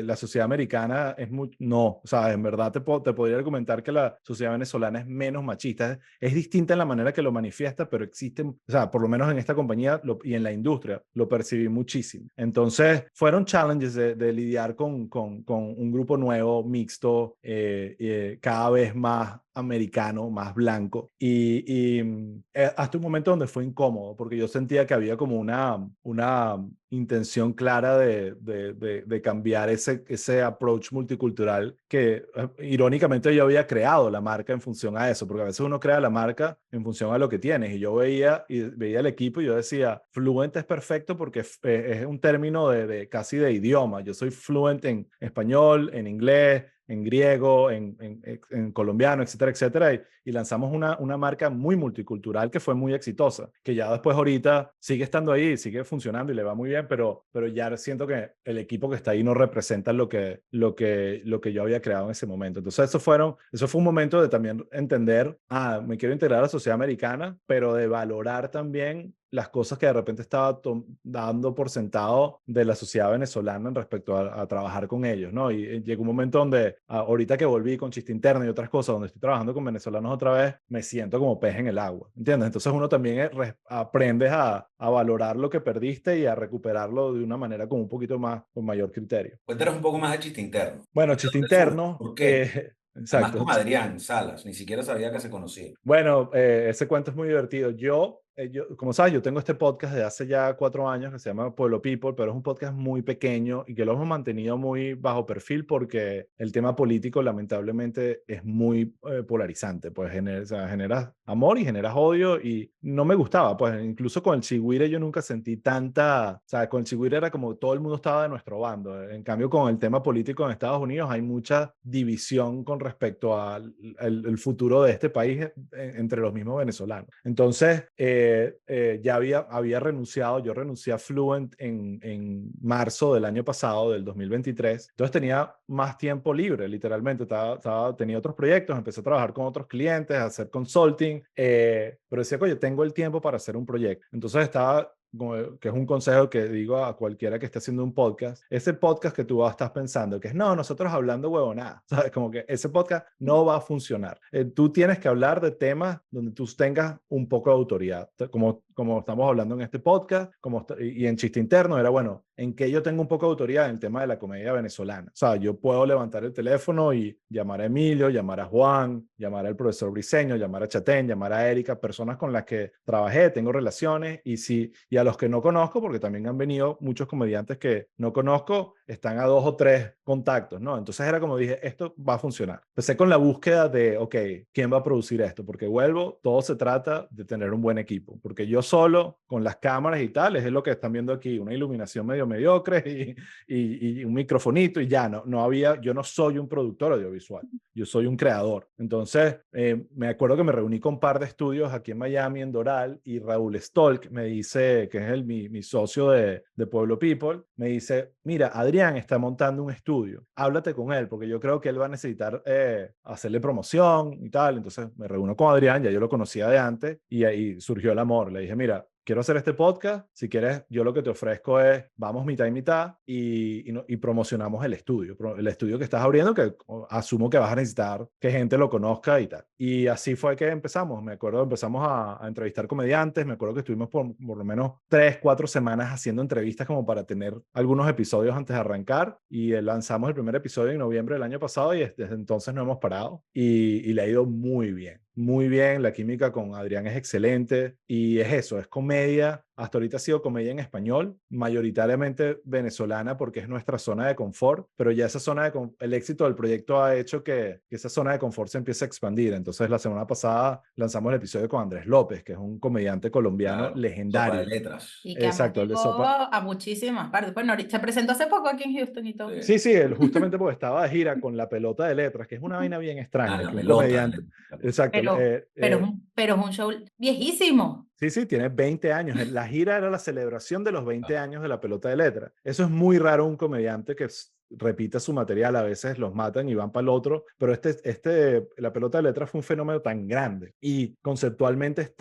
la sociedad americana es muy... No, o sea, en verdad te podría argumentar que la sociedad venezolana es menos machista. Es distinta en la manera que lo manifiesta, pero existen, o sea, por lo menos en esta compañía y en la industria, lo percibí muchísimo. Entonces, fueron challenges de lidiar con un grupo nuevo, mixto, cada vez más americano, más blanco, y hasta un momento donde fue incómodo, porque yo sentía que había como una intención clara de cambiar ese approach multicultural que irónicamente yo había creado la marca en función a eso, porque a veces uno crea la marca en función a lo que tienes, y yo veía el equipo y yo decía, fluent es perfecto porque es un término casi de idioma. Yo soy fluent en español, en inglés, en griego, en colombiano, etcétera, etcétera, y lanzamos una marca muy multicultural que fue muy exitosa, que ya después ahorita sigue estando ahí, sigue funcionando y le va muy bien, pero ya siento que el equipo que está ahí no representa lo que yo había creado en ese momento. Entonces eso fue un momento de también entender, me quiero integrar a la sociedad americana, pero de valorar también las cosas que de repente estaba dando por sentado de la sociedad venezolana en respecto a trabajar con ellos, ¿no? Y llegó un momento donde, ahorita que volví con Chiste Interno y otras cosas, donde estoy trabajando con venezolanos otra vez, me siento como pez en el agua, ¿entiendes? Entonces uno también aprendes a valorar lo que perdiste y a recuperarlo de una manera como un poquito más, con mayor criterio. Cuéntanos un poco más de Chiste Interno. Bueno, ¿De Chiste dónde surge? Interno, ¿Por qué? Además exacto. con Adrián Salas, ni siquiera sabía que se conocía. Bueno, ese cuento es muy divertido. Como sabes, yo tengo este podcast de hace ya 4 años que se llama Pueblo People, pero es un podcast muy pequeño y que lo hemos mantenido muy bajo perfil porque el tema político lamentablemente es muy polarizante. Pues genera amor y generas odio, y no me gustaba. Pues incluso con el Chigüire yo nunca sentí tanta... O sea, con el Chigüire era como todo el mundo estaba de nuestro bando. En cambio, con el tema político en Estados Unidos hay mucha división con respecto al el futuro de este país entre los mismos venezolanos. Entonces, ya había renunciado, yo renuncié a Fluent en marzo del año pasado, del 2023, entonces tenía más tiempo libre, literalmente, tenía otros proyectos, empecé a trabajar con otros clientes, a hacer consulting, pero decía, oye, tengo el tiempo para hacer un proyecto. Entonces que es un consejo que digo a cualquiera que esté haciendo un podcast, ese podcast que tú estás pensando, que es, no, nosotros hablando huevonada, ¿sabes? Como que ese podcast no va a funcionar. Tú tienes que hablar de temas donde tú tengas un poco de autoridad, como estamos hablando en este podcast, y en Chiste Interno era, bueno, en que yo tengo un poco de autoridad en el tema de la comedia venezolana. O sea, yo puedo levantar el teléfono y llamar a Emilio, llamar a Juan, llamar al profesor Briseño, llamar a Chatén, llamar a Erika, personas con las que trabajé, tengo relaciones, y a los que no conozco, porque también han venido muchos comediantes que no conozco, están a 2 o 3 contactos, ¿no? Entonces era como dije, esto va a funcionar. Empecé con la búsqueda de, ok, ¿quién va a producir esto? Porque vuelvo, todo se trata de tener un buen equipo, porque yo solo, con las cámaras y tal, es lo que están viendo aquí, una iluminación medio mediocre y un microfonito y ya, no había, yo no soy un productor audiovisual, yo soy un creador. Entonces, me acuerdo que me reuní con un par de estudios aquí en Miami, en Doral, y Raúl Stolk me dice, que es mi socio de Pueblo People, me dice, mira, Adrián está montando un estudio, háblate con él, porque yo creo que él va a necesitar hacerle promoción y tal. Entonces me reúno con Adrián, ya yo lo conocía de antes, y ahí surgió el amor. Le dije, mira, quiero hacer este podcast, si quieres, yo lo que te ofrezco es, vamos mitad y mitad y promocionamos el estudio que estás abriendo, que asumo que vas a necesitar que gente lo conozca y tal. Y así fue que empezamos, me acuerdo, empezamos a entrevistar comediantes, me acuerdo que estuvimos por lo menos 3, 4 semanas haciendo entrevistas como para tener algunos episodios antes de arrancar, y lanzamos el primer episodio en noviembre del año pasado y desde entonces no hemos parado y le ha ido muy bien. Muy bien, la química con Adrián es excelente y es eso, es comedia. Hasta ahorita ha sido comedia en español, mayoritariamente venezolana porque es nuestra zona de confort, pero ya esa el éxito del proyecto ha hecho que esa zona de confort se empiece a expandir. Entonces la semana pasada lanzamos el episodio con Andrés López, que es un comediante colombiano Claro, sopa de legendario. letras. Y que además Exacto, el de llegó Sopa. a muchísimas partes. Bueno, ahorita se presentó hace poco aquí en Houston y todo. Sí, Sí. sí, él justamente porque estaba de gira con La Pelota de Letras, que es una vaina bien Ah, extraña, la que un pelota de comediante, letras. exacto, Pero es un show viejísimo. sí, sí, tiene 20 años. La gira era la celebración de los 20 años de La Pelota de Letras. Eso es muy raro, un comediante que repita su material, a veces los matan y van para el otro, pero La Pelota de Letras fue un fenómeno tan grande y conceptualmente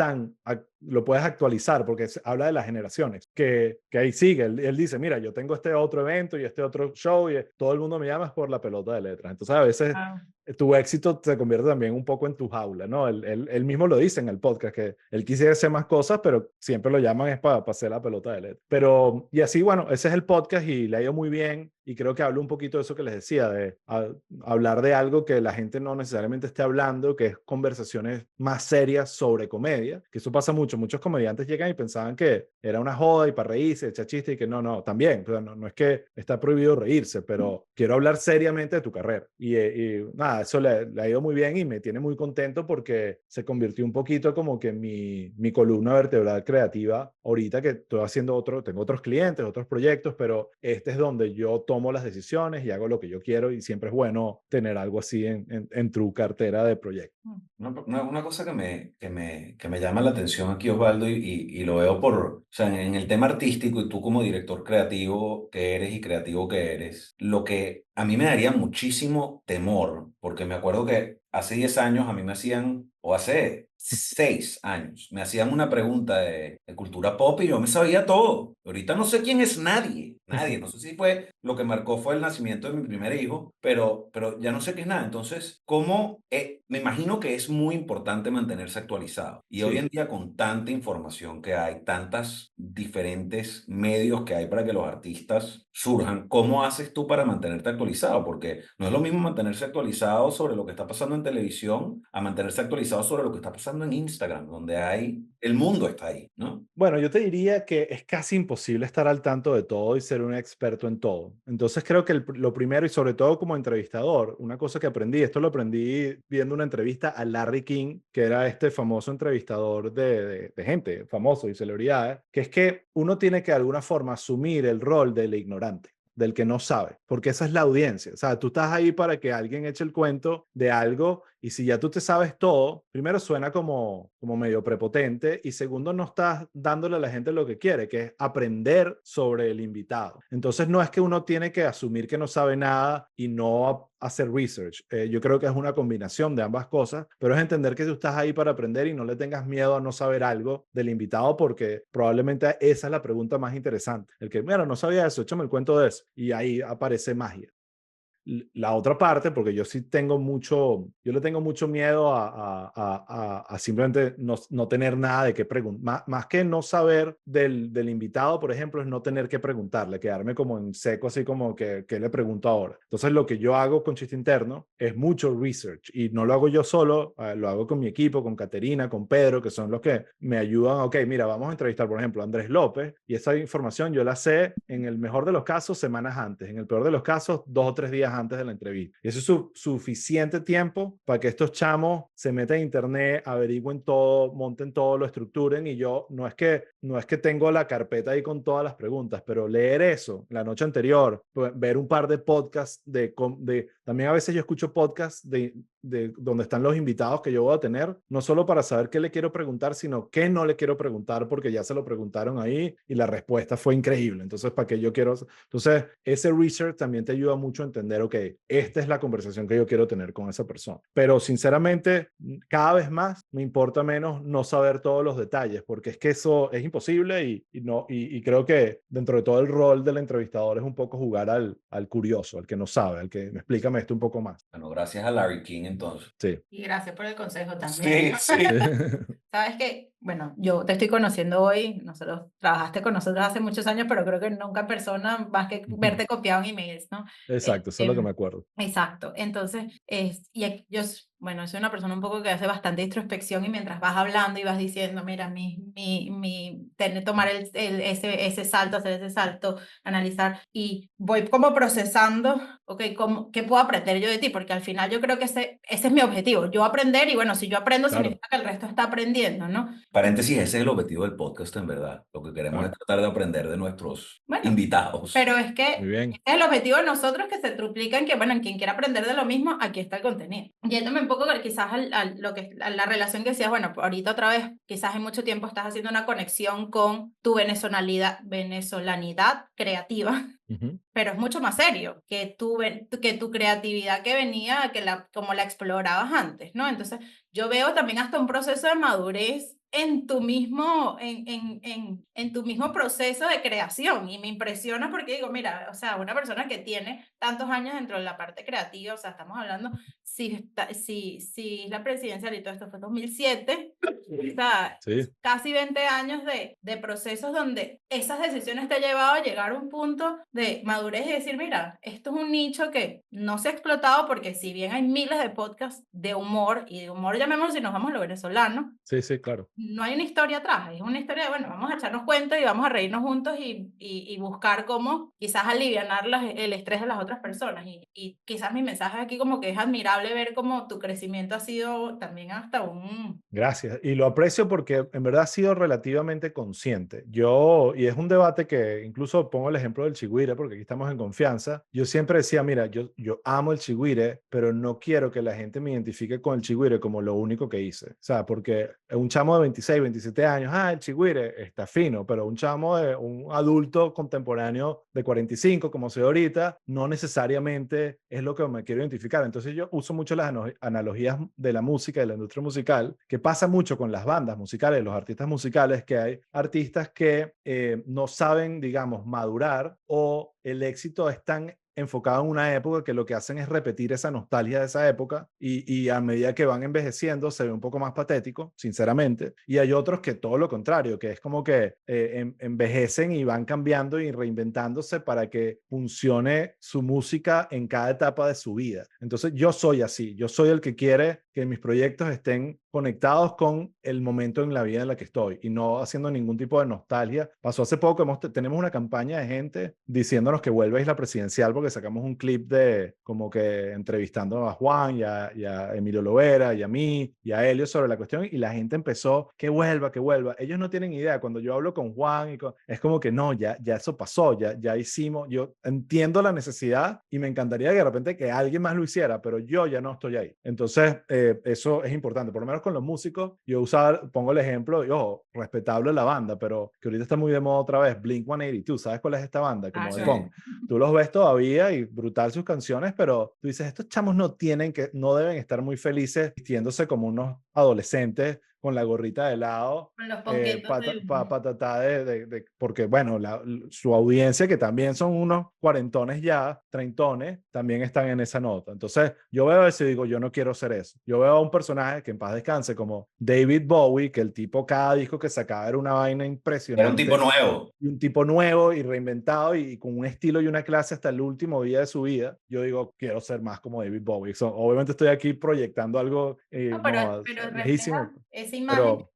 lo puedes actualizar porque habla de las generaciones, que ahí sigue. Él dice, mira, yo tengo este otro evento y este otro show y todo el mundo me llama por La Pelota de Letras. Entonces a veces Ah, tu éxito se convierte también un poco en tu jaula, ¿no? Él mismo lo dice en el podcast, que él quisiera hacer más cosas, pero siempre lo llaman es para hacer La Pelota de LED. Pero, y así, bueno, ese es el podcast y le ha ido muy bien, y creo que hablo un poquito de eso que les decía, de hablar de algo que la gente no necesariamente esté hablando, que es conversaciones más serias sobre comedia, que eso pasa mucho. Muchos comediantes llegan y pensaban que era una joda y para reírse, echar chiste, y que no, también, o sea, no es que está prohibido reírse, pero quiero hablar seriamente de tu carrera. Y nada, eso le ha ido muy bien y me tiene muy contento porque se convirtió un poquito como que mi columna vertebral creativa ahorita, que estoy haciendo tengo otros clientes, otros proyectos, pero este es donde yo tomo las decisiones y hago lo que yo quiero, y siempre es bueno tener algo así en tu cartera de proyectos. Una cosa que me llama la atención aquí, Osvaldo, y lo veo o sea, en el tema artístico, y tú como director creativo que eres y creativo que eres, lo que a mí me daría muchísimo temor, porque me acuerdo que hace 10 años a mí me hacían, o hace 6 años, me hacían una pregunta de cultura pop y yo me sabía todo. Ahorita no sé quién es nadie, nadie. No sé si fue lo que marcó fue el nacimiento de mi primer hijo, pero ya no sé qué es nada. Entonces, me imagino que es muy importante mantenerse actualizado. Y hoy Sí. en día, con tanta información que hay, tantas diferentes medios que hay para que los artistas surjan, ¿cómo haces tú para mantenerte actualizado? Porque no es lo mismo mantenerse actualizado sobre lo que está pasando en televisión a mantenerse actualizado sobre lo que está pasando en Instagram, donde el mundo está ahí, ¿no? Bueno, yo te diría que es casi imposible estar al tanto de todo y ser un experto en todo. Entonces creo que lo primero, y sobre todo como entrevistador, una cosa que aprendí, esto lo aprendí viendo una entrevista a Larry King, que era este famoso entrevistador de gente famoso y celebridades, que es que uno tiene que de alguna forma asumir el rol del ignorante, del que no sabe, porque esa es la audiencia. O sea, tú estás ahí para que alguien eche el cuento de algo, y si ya tú te sabes todo, primero suena como medio prepotente, y segundo no estás dándole a la gente lo que quiere, que es aprender sobre el invitado. Entonces no es que uno tiene que asumir que no sabe nada y no hacer research. Yo creo que es una combinación de ambas cosas, pero es entender que tú estás ahí para aprender y no le tengas miedo a no saber algo del invitado, porque probablemente esa es la pregunta más interesante. El que, mira, no sabía eso, échame el cuento de eso. Y ahí aparece magia. la otra parte, porque yo sí tengo yo le tengo mucho miedo a simplemente no tener nada de qué preguntar, más que no saber del invitado, por ejemplo, es no tener que preguntarle, quedarme como en seco, así como que ¿qué le pregunto ahora? Entonces lo que yo hago con Chiste Interno es mucho research y no lo hago yo solo, lo hago con mi equipo, con Caterina, con Pedro, que son los que me ayudan. Ok, mira, vamos a entrevistar, por ejemplo, a Andrés López, y esa información yo la sé en el mejor de los casos semanas antes, en el peor de los casos 2 o 3 días antes de la entrevista. Y eso es suficiente tiempo para que estos chamos se metan en internet, averigüen todo, monten todo, lo estructuren, y yo no es que tengo la carpeta ahí con todas las preguntas, pero leer eso la noche anterior, ver un par de podcasts también a veces yo escucho podcasts de donde están los invitados que yo voy a tener, no solo para saber qué le quiero preguntar, sino qué no le quiero preguntar, porque ya se lo preguntaron ahí y la respuesta fue increíble. Entonces, ¿para qué yo quiero? Entonces, ese research también te ayuda mucho a entender, ok, esta es la conversación que yo quiero tener con esa persona. Pero sinceramente, cada vez más me importa menos no saber todos los detalles, porque es que eso es imposible y creo que dentro de todo el rol del entrevistador es un poco jugar al curioso, al que no sabe, al que me explícame esto un poco más. Bueno, gracias a Larry King entonces. Sí. Y gracias por el consejo también. Sí, sí. Sabes que, bueno, yo te estoy conociendo hoy, trabajaste con nosotros hace muchos años, pero creo que nunca en persona, más que verte copiado en emails, ¿no? Exacto, eso es lo que me acuerdo. Exacto. Entonces, bueno, soy una persona un poco que hace bastante introspección y mientras vas hablando y vas diciendo, mira, tomar ese salto, hacer ese salto, analizar y voy como procesando, ok, ¿qué puedo aprender yo de ti? Porque al final yo creo que ese es mi objetivo, yo aprender y bueno, si yo aprendo Claro. significa que el resto está aprendiendo, ¿no? Paréntesis, ese es el objetivo del podcast en verdad. Lo que queremos Claro. es tratar de aprender de nuestros Bueno, invitados. pero es que Muy bien. este es el objetivo de nosotros, que se triplica en que, bueno, en quien quiera aprender de lo mismo, aquí está el contenido. Yéndome un poco quizás a la relación que decías, bueno, ahorita otra vez, quizás en mucho tiempo estás haciendo una conexión con tu venezolanidad creativa, pero es mucho más serio que tu creatividad que venía, como la explorabas antes, ¿no? Entonces, yo veo también hasta un proceso de madurez en tu mismo proceso de creación, y me impresiona porque digo, mira, o sea, una persona que tiene tantos años dentro de la parte creativa, o sea, estamos hablando, si es la presidencial y todo esto fue 2007, o sea, Sí. casi 20 años de procesos donde esas decisiones te han llevado a llegar a un punto de madurez y decir, mira, esto es un nicho que no se ha explotado, porque si bien hay miles de podcasts de humor, y de humor llamémoslo si nos vamos a lo venezolano, Sí, sí, claro. no hay una historia atrás, es una historia de, bueno, vamos a echarnos cuentos y vamos a reírnos juntos y buscar cómo quizás alivianar el estrés de las otras personas. Y quizás mi mensaje aquí como que es admirable ver cómo tu crecimiento ha sido también hasta Gracias. Y lo aprecio porque en verdad ha sido relativamente consciente. Y es un debate que incluso pongo el ejemplo del chigüire, porque aquí estamos en confianza. Yo siempre decía, mira, yo amo el chigüire, pero no quiero que la gente me identifique con el chigüire como lo único que hice. O sea, porque un chamo de 26, 27 años, el chigüire está fino, pero un un adulto contemporáneo de 45, como soy ahorita, no necesariamente es lo que me quiero identificar. Entonces yo uso mucho las analogías de la música, de la industria musical, que pasa mucho con las bandas musicales, los artistas musicales, que hay artistas que no saben, digamos, madurar, o el éxito es tan enfocado en una época que lo que hacen es repetir esa nostalgia de esa época, y a medida que van envejeciendo se ve un poco más patético, sinceramente. Y hay otros que todo lo contrario, que es como que envejecen y van cambiando y reinventándose para que funcione su música en cada etapa de su vida. Entonces yo soy así, yo soy el que quiere que mis proyectos estén conectados con el momento en la vida en la que estoy y no haciendo ningún tipo de nostalgia. Pasó hace poco, tenemos una campaña de gente diciéndonos que vuelve a Isla Presidencial, porque sacamos un clip de como que entrevistando a Juan y a Emilio Lovera y a mí y a Helio sobre la cuestión, y la gente empezó que vuelva, que vuelva. Ellos no tienen idea. Cuando yo hablo con Juan es como que no, ya eso pasó, ya hicimos. Yo entiendo la necesidad y me encantaría que de repente que alguien más lo hiciera, pero yo ya no estoy ahí. Entonces eso es importante, por lo menos con los músicos. Yo pongo el ejemplo, y ojo, respetable la banda, pero que ahorita está muy de moda otra vez, Blink-182. ¿Sabes cuál es esta banda? Como de sí. punk. Tú los ves todavía y brutal sus canciones, pero tú dices, estos chamos no deben estar muy felices vistiéndose como unos adolescentes con la gorrita de lado, Con los ponquetos tratar porque bueno, su audiencia, que también son unos cuarentones ya, treintones, también están en esa nota. Entonces, yo veo eso y digo, yo no quiero ser eso. Yo veo a un personaje que en paz descanse, como David Bowie, que el tipo cada disco que sacaba era una vaina Era un tipo impresionante. nuevo. Y un tipo nuevo y reinventado y con un estilo y una clase hasta el último día de su vida. Yo digo, quiero ser más como David Bowie. Obviamente estoy aquí proyectando algo No, pero refleja lejísimo, esa imagen pero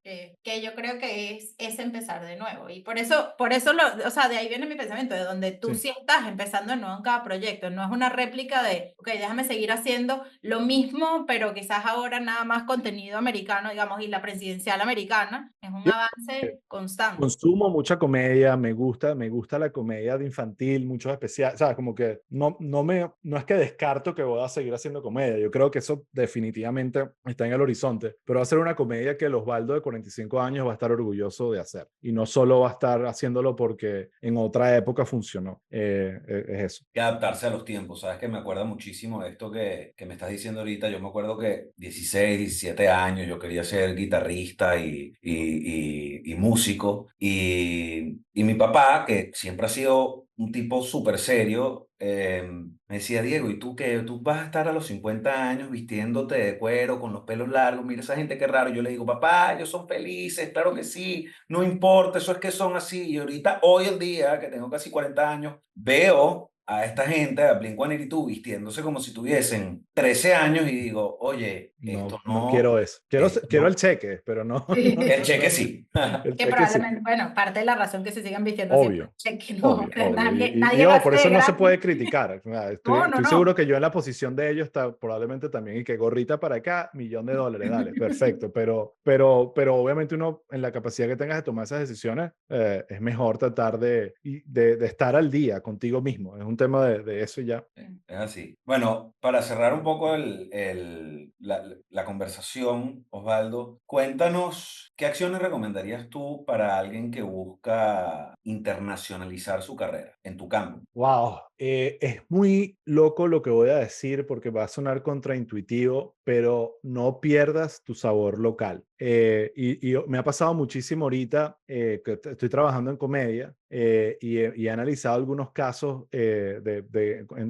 que yo creo que es empezar de nuevo. Y por eso o sea, de ahí viene mi pensamiento, de donde tú sí. sí estás empezando de nuevo en cada proyecto. No es una réplica de, ok, déjame seguir haciendo lo mismo, pero quizás ahora nada más contenido americano, digamos, y la presidencial americana. Es un avance constante. Consumo mucha comedia, me gusta la comedia de infantil, muchos especiales, ¿sabes? Como que no es que descarto que voy a seguir haciendo comedia, yo creo que eso definitivamente está en el horizonte, pero va a ser una comedia que el Osvaldo de 45 años va a estar orgulloso de hacer, y no solo va a estar haciéndolo porque en otra época funcionó, es eso. Que adaptarse a los tiempos, ¿sabes? Que me acuerda muchísimo de esto que me estás diciendo ahorita. Yo me acuerdo que 16, 17 años yo quería ser guitarrista y músico. Y mi papá, que siempre ha sido un tipo súper serio, me decía, Diego, ¿y tú qué? ¿Tú vas a estar a los 50 años vistiéndote de cuero, con los pelos largos? Mira esa gente, qué raro. Yo le digo, papá, ellos son felices, claro que sí, no importa, eso es que son así. Y ahorita, hoy en día, que tengo casi 40 años, veo a esta gente, a Blink-182, vistiéndose como si tuviesen 13 años y digo, oye, No, no quiero eso. Quiero el cheque, pero no, Sí. El cheque sí. el Que cheque sí. probablemente, bueno, parte de la razón que se sigan vistiendo así, Obvio, que no, obvio, que obvio. nadie va a Por ser eso no se gratis. puede criticar. No, no, Estoy no. seguro que yo en la posición de ellos está probablemente también, y que gorrita para acá, $1.000.000, dale, perfecto. Pero obviamente uno, en la capacidad que tengas de tomar esas decisiones, es mejor tratar de estar al día contigo mismo. Es un tema de eso y ya. Es así. Bueno, para cerrar un poco la conversación, Osvaldo, cuéntanos, ¿qué acciones recomendarías tú para alguien que busca internacionalizar su carrera en tu campo? Wow, es muy loco lo que voy a decir porque va a sonar contraintuitivo, pero no pierdas tu sabor local. Y me ha pasado muchísimo ahorita, que estoy trabajando en comedia, y he analizado algunos casos,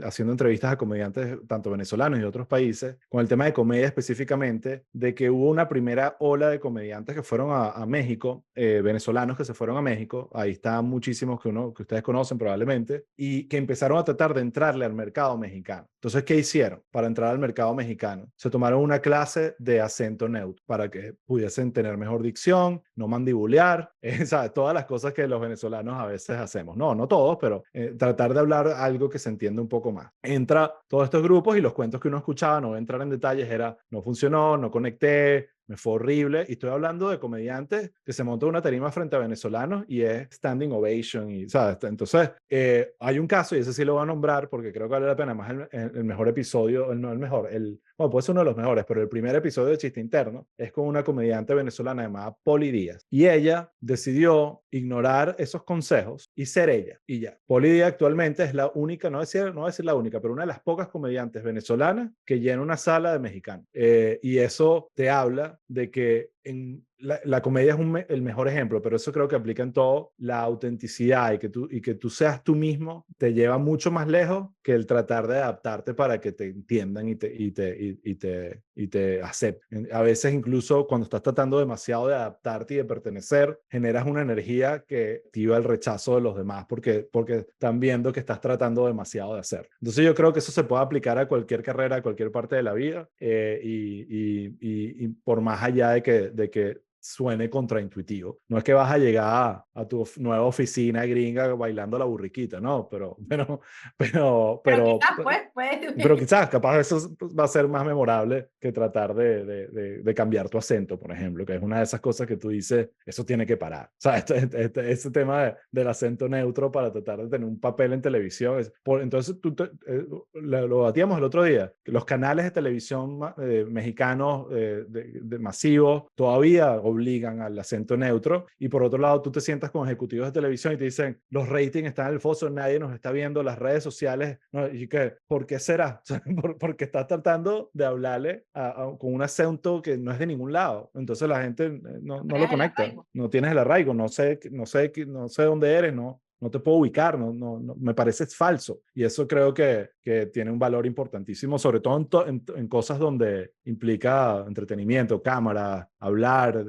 haciendo entrevistas a comediantes tanto venezolanos y de otros países, con el tema de comedia específicamente, de que hubo una primera ola de comediantes que fueron a México, venezolanos que se fueron a México. Ahí están muchísimos que ustedes conocen probablemente, y que empezaron a tratar de entrarle al mercado mexicano. Entonces, ¿qué hicieron para entrar al mercado mexicano? Se tomaron una clase de acento neutro para que pudiesen tener mejor dicción, no mandibulear, ¿sabes? Todas las cosas que los venezolanos a veces hacemos. No todos, pero tratar de hablar algo que se entienda un poco más. Entra todos estos grupos y los cuentos que uno escuchaba, no voy a entrar en detalles, era no funcionó, no conecté, me fue horrible. Y estoy hablando de comediantes que se montan una tarima frente a venezolanos y es standing ovation. Y, ¿sabes? Entonces, hay un caso, y ese sí lo voy a nombrar porque creo que vale la pena, más el mejor episodio, no el mejor, bueno, puede ser uno de los mejores, pero el primer episodio de Chiste Interno es con una comediante venezolana llamada Poli Díaz. Y ella decidió ignorar esos consejos y ser ella. Y ya. Poli Díaz actualmente es la única, no voy a decir la única, pero una de las pocas comediantes venezolanas que llena una sala de mexicanos. Y eso te habla de que la comedia es el mejor ejemplo, pero eso creo que aplica en todo. La autenticidad y que tú seas tú mismo te lleva mucho más lejos que el tratar de adaptarte para que te entiendan y te acepten. A veces incluso cuando estás tratando demasiado de adaptarte y de pertenecer, generas una energía que activa el rechazo de los demás porque están viendo que estás tratando demasiado de hacer. Entonces yo creo que eso se puede aplicar a cualquier carrera, a cualquier parte de la vida, y por más allá de que suene contraintuitivo. No es que vas a llegar a tu nueva oficina gringa bailando la burriquita, no, Pero quizás, pues. pero quizás, capaz eso va a ser más memorable que tratar de cambiar tu acento, por ejemplo, que es una de esas cosas que tú dices, eso tiene que parar. O sea, ese tema del acento neutro para tratar de tener un papel en televisión. Entonces, lo batíamos el otro día, que los canales de televisión mexicanos masivos todavía, o obligan al acento neutro. Y por otro lado, tú te sientas con ejecutivos de televisión y te dicen, los ratings están en el foso, nadie nos está viendo, las redes sociales, ¿no? Y que, ¿por qué será? O sea, porque estás tratando de hablarle con un acento que no es de ningún lado. Entonces la gente no lo Creas el conecta, arraigo. no tienes el arraigo, no sé dónde eres, no te puedo ubicar, me parece falso. Y eso creo que tiene un valor importantísimo, sobre todo en cosas donde implica entretenimiento, cámara, hablar,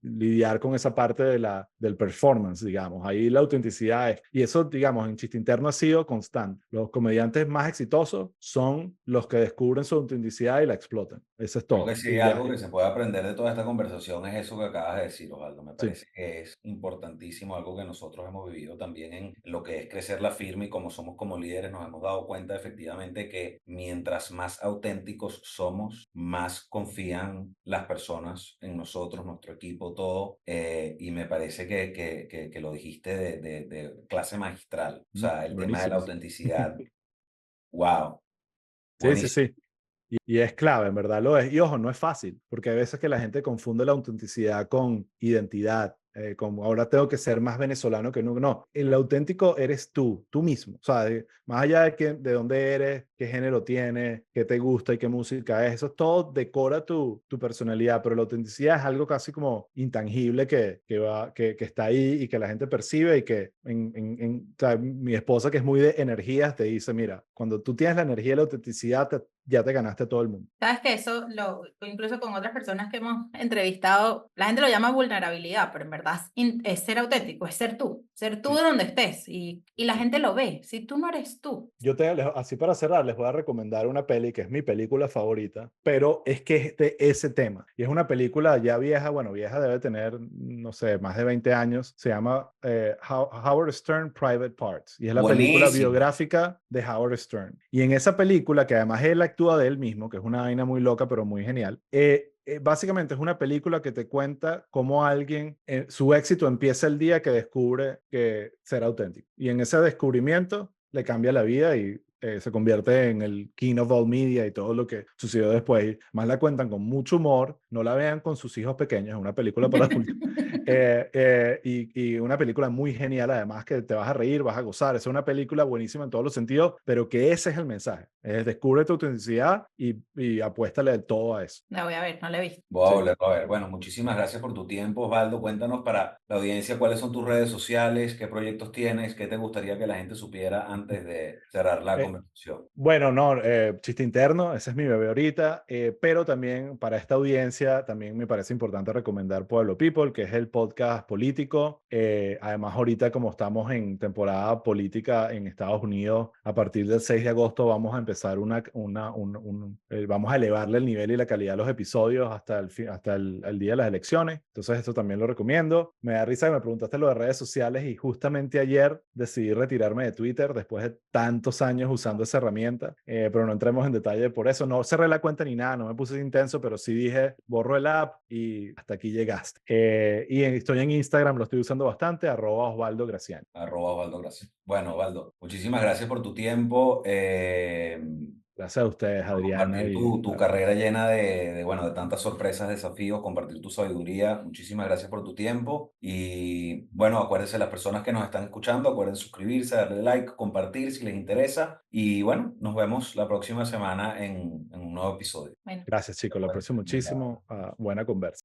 lidiar con esa parte del performance, digamos. Ahí la autenticidad es, y eso, digamos, en Chiste Interno ha sido constante. Los comediantes más exitosos son los que descubren su autenticidad y la explotan. Eso es Creo que todo. sí, Y ya, algo que se puede aprender de toda esta conversación es eso que acabas de decir, Osvaldo. Me sí. parece que es importantísimo, algo que nosotros hemos vivido también en lo que es crecer la firma y como somos como líderes, nos hemos dado cuenta efectivamente que mientras más auténticos somos, más confían las personas en nosotros, nuestro equipo, todo. Y me parece que lo dijiste de clase magistral. O sea, el tema de la Buenísimo. autenticidad. Wow, Sí, sí, buenísimo. sí. Y es clave, en verdad lo es. Y ojo, no es fácil, porque hay veces que la gente confunde la autenticidad con identidad, como ahora tengo que ser más venezolano que nunca. No, el auténtico eres tú mismo. O sea, más allá de dónde eres, qué género tienes, qué te gusta y qué música es, eso todo decora tu personalidad, pero la autenticidad es algo casi como intangible que está ahí y que la gente percibe y que o sea, mi esposa, que es muy de energías, te dice, mira, cuando tú tienes la energía y la autenticidad, ya te ganaste a todo el mundo. Sabes que eso, incluso con otras personas que hemos entrevistado, la gente lo llama vulnerabilidad, pero en verdad es ser auténtico, es ser tú Sí. de donde estés y la gente lo ve, si tú no eres tú. Así para cerrar, les voy a recomendar una peli que es mi película favorita, pero es que es de ese tema. Y es una película ya vieja, bueno, vieja debe tener, no sé, más de 20 años. Se llama Howard Stern Private Parts. Y es la película Buenísimo. biográfica de Howard Stern. Y en esa película, que además él actúa de él mismo, que es una vaina muy loca, pero muy genial, básicamente es una película que te cuenta cómo alguien, su éxito empieza el día que descubre que ser auténtico. Y en ese descubrimiento le cambia la vida y se convierte en el king of all media y todo lo que sucedió después. Más la cuentan con mucho humor, no la vean con sus hijos pequeños, es una película para adultos. Y una película muy genial, además, que te vas a reír, vas a gozar. Es una película buenísima en todos los sentidos, pero que ese es el mensaje. Descubre tu autenticidad y apuéstale todo a eso. La voy a ver, no la he visto. Voy a Sí. volverlo a ver. Bueno, muchísimas gracias por tu tiempo, Osvaldo. Cuéntanos para la audiencia cuáles son tus redes sociales, qué proyectos tienes, qué te gustaría que la gente supiera antes de cerrar la Eh, conversación. Bueno, no, Chiste Interno, ese es mi bebé ahorita, pero también para esta audiencia también me parece importante recomendar Pueblo People, que es el podcast político. Además, ahorita como estamos en temporada política en Estados Unidos, a partir del 6 de agosto vamos a empezar vamos a elevarle el nivel y la calidad de los episodios hasta el día de las elecciones. Entonces, esto también lo recomiendo. Me da risa que me preguntaste lo de redes sociales y justamente ayer decidí retirarme de Twitter después de tantos años usando esa herramienta, pero no entremos en detalle por eso. No cerré la cuenta ni nada, no me puse intenso, pero sí dije, borro el app y hasta aquí llegaste. Estoy en Instagram, lo estoy usando bastante, @Osvaldo Graciani. @Osvaldo, gracias. Bueno, Osvaldo, muchísimas gracias por tu tiempo. Gracias a ustedes, Por Adriana. compartir tu carrera llena bueno, de tantas sorpresas, desafíos, compartir tu sabiduría. Muchísimas gracias por tu tiempo. Y bueno, acuérdense las personas que nos están escuchando, acuérdense suscribirse, darle like, compartir si les interesa. Y bueno, nos vemos la próxima semana en un nuevo episodio. Bueno. Gracias, chicos. Lo aprecio muchísimo. Buena conversa.